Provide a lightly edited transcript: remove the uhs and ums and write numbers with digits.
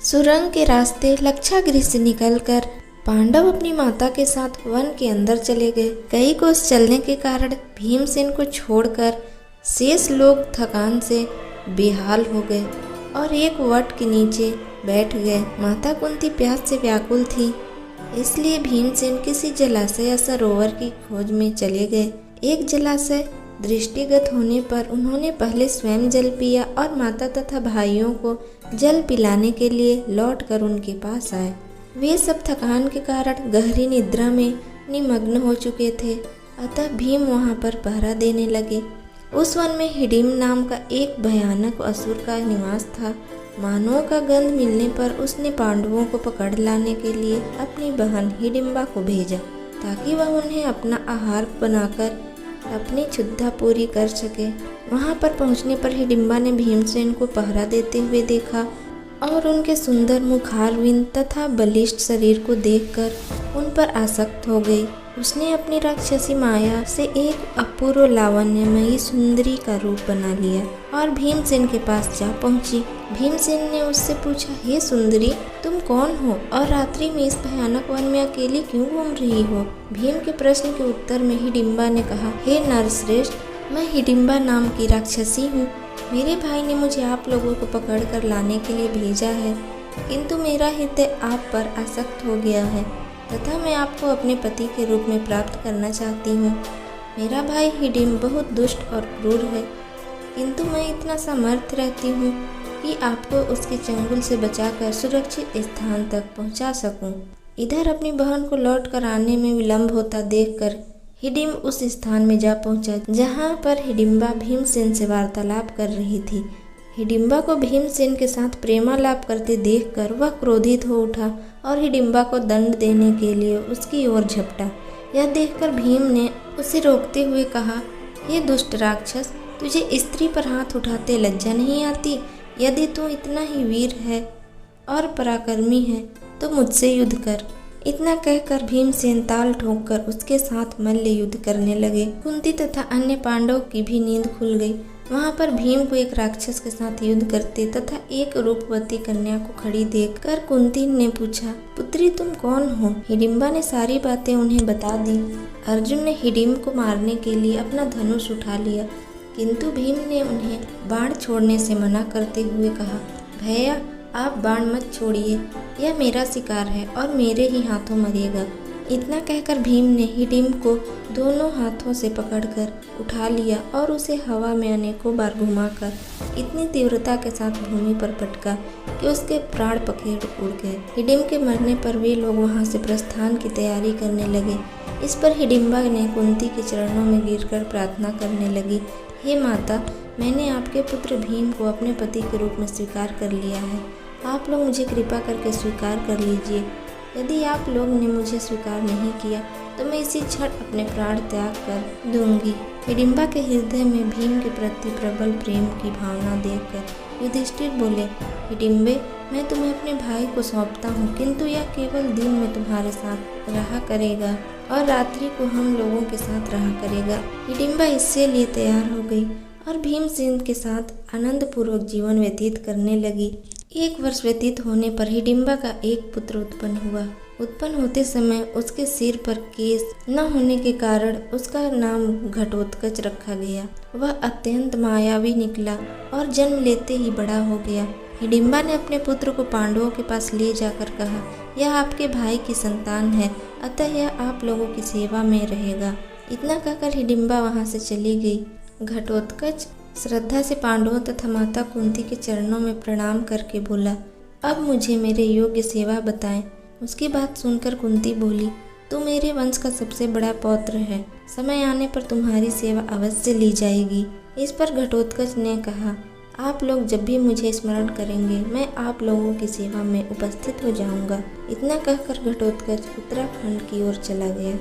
सुरंग के रास्ते लक्षागृह से निकलकर पांडव अपनी माता के साथ वन के अंदर चले गए। कई कोस चलने के कारण भीमसेन को छोड़कर शेष लोग थकान से बेहाल हो गए और एक वट के नीचे बैठ गए। माता कुंती प्यास से व्याकुल थी, इसलिए भीमसेन किसी जलाशय या सरोवर की खोज में चले गए। एक जलाशय दृष्टिगत होने पर उन्होंने पहले स्वयं जल पिया और माता तथा भाइयों को जल पिलाने के लिए लौटकर उनके पास आए। वे सब थकान के कारण गहरी निद्रा में निमग्न हो चुके थे, अतः भीम वहां पर पहरा देने लगे। उस वन में हिडिम्ब नाम का एक भयानक असुर का निवास था। मानवों का गंध मिलने पर उसने पांडवों को पकड़ लाने के लिए अपनी बहन हिडिम्बा को भेजा, ताकि वह उन्हें अपना आहार बनाकर अपनी क्षुधा पूरी कर सके। वहां पर पहुंचने पर हिडिम्बा ने भीमसेन को पहरा देते हुए देखा और उनके सुंदर मुखारविंद तथा बलिष्ठ शरीर को देखकर उन पर आसक्त हो गई। उसने अपनी राक्षसी माया से एक अपूर्व लावण्यमयी सुंदरी का रूप बना लिया और भीमसेन के पास जा पहुंची। भीमसेन ने उससे पूछा, हे सुंदरी, तुम कौन हो और रात्रि में इस भयानक वन में अकेली क्यों घूम रही हो? भीम के प्रश्न के उत्तर में हिडिम्बा ने कहा, हे नरश्रेष्ठ, मैं हिडिम्बा नाम की राक्षसी हूँ। मेरे भाई ने मुझे आप लोगों को पकड़ कर लाने के लिए भेजा है, किंतु मेरा हृदय आप पर आसक्त हो गया है तथा मैं आपको अपने पति के रूप में प्राप्त करना चाहती हूँ। मेरा भाई हिडिम्ब बहुत दुष्ट और क्रूर है, किंतु मैं इतना समर्थ रहती हूँ कि आपको उसके चंगुल से बचाकर सुरक्षित स्थान तक पहुँचा सकूँ। इधर अपनी बहन को लौट कर आने में विलम्ब होता देखकर हिडिम्ब उस स्थान में जा पहुंचा जहां पर हिडिम्बा भीमसेन से वार्तालाप कर रही थी। हिडिम्बा को भीमसेन के साथ प्रेमालाप करते देखकर वह क्रोधित हो उठा और हिडिम्बा को दंड देने के लिए उसकी ओर झपटा। यह देखकर भीम ने उसे रोकते हुए कहा, हे दुष्ट राक्षस, तुझे स्त्री पर हाथ उठाते लज्जा नहीं आती? यदि तू इतना ही वीर है और पराक्रमी है तो मुझसे युद्ध कर। इतना कहकर भीमसेन ताल ठोककर उसके साथ मल्ल युद्ध करने लगे। कुंती तथा अन्य पांडवों की भी नींद खुल गई। वहां पर भीम को एक राक्षस के साथ युद्ध करते तथा एक रूपवती कन्या को खड़ी देखकर कुंती ने पूछा, पुत्री तुम कौन हो? हिडिम्बा ने सारी बातें उन्हें बता दी। अर्जुन ने हिडिम्ब को मारने के लिए अपना धनुष उठा लिया, किंतु भीम ने उन्हें बाण छोड़ने से मना करते हुए कहा, भैया आप बाण मत छोड़िए, यह मेरा शिकार है और मेरे ही हाथों मरेगा। इतना कहकर भीम ने हिडिम्ब को दोनों हाथों से पकड़कर उठा लिया और उसे हवा में अनेकों बार घुमाकर इतनी तीव्रता के साथ भूमि पर पटका कि उसके प्राण पखेरु उड़ गए। हिडिम्ब के मरने पर वे लोग वहां से प्रस्थान की तैयारी करने लगे। इस पर हिडिम्बा ने कुंती के चरणों में गिरकर प्रार्थना करने लगी, हे माता, मैंने आपके पुत्र भीम को अपने पति के रूप में स्वीकार कर लिया है। आप लोग मुझे कृपा करके स्वीकार कर लीजिए। यदि आप लोग ने मुझे स्वीकार नहीं किया तो मैं इसी क्षण अपने प्राण त्याग कर दूंगी। हिडिम्बा के हृदय में भीम के प्रति प्रबल प्रेम की भावना देखकर युधिष्ठिर बोले, हिडिम्बे, मैं तुम्हें अपने भाई को सौंपता हूँ, किंतु यह केवल दिन में तुम्हारे साथ रहा करेगा और रात्रि को हम लोगों के साथ रहा करेगा। हिडिम्बा इससे लिए तैयार हो गई और भीमसेन के साथ आनंद पूर्वक जीवन व्यतीत करने लगी। 1 वर्ष व्यतीत होने पर हिडिम्बा का एक पुत्र उत्पन्न हुआ। उत्पन्न होते समय उसके सिर पर केश न होने के कारण उसका नाम घटोत्कच रखा गया। वह अत्यंत मायावी निकला और जन्म लेते ही बड़ा हो गया। हिडिम्बा ने अपने पुत्र को पांडवों के पास ले जाकर कहा, यह आपके भाई की संतान है, अतः यह आप लोगों की सेवा में रहेगा। इतना कहकर हिडिम्बा वहां से चली गई। घटोत्कच श्रद्धा से पांडवों तथा माता कुंती के चरणों में प्रणाम करके बोला, अब मुझे मेरे योग्य सेवा बताएं। उसकी बात सुनकर कुंती बोली, तू मेरे वंश का सबसे बड़ा पौत्र है, समय आने पर तुम्हारी सेवा अवश्य ली जाएगी। इस पर घटोत्कच ने कहा, आप लोग जब भी मुझे स्मरण करेंगे मैं आप लोगों की सेवा में उपस्थित हो जाऊंगा। इतना कहकर घटोत्कच उत्तराखंड की ओर चला गया।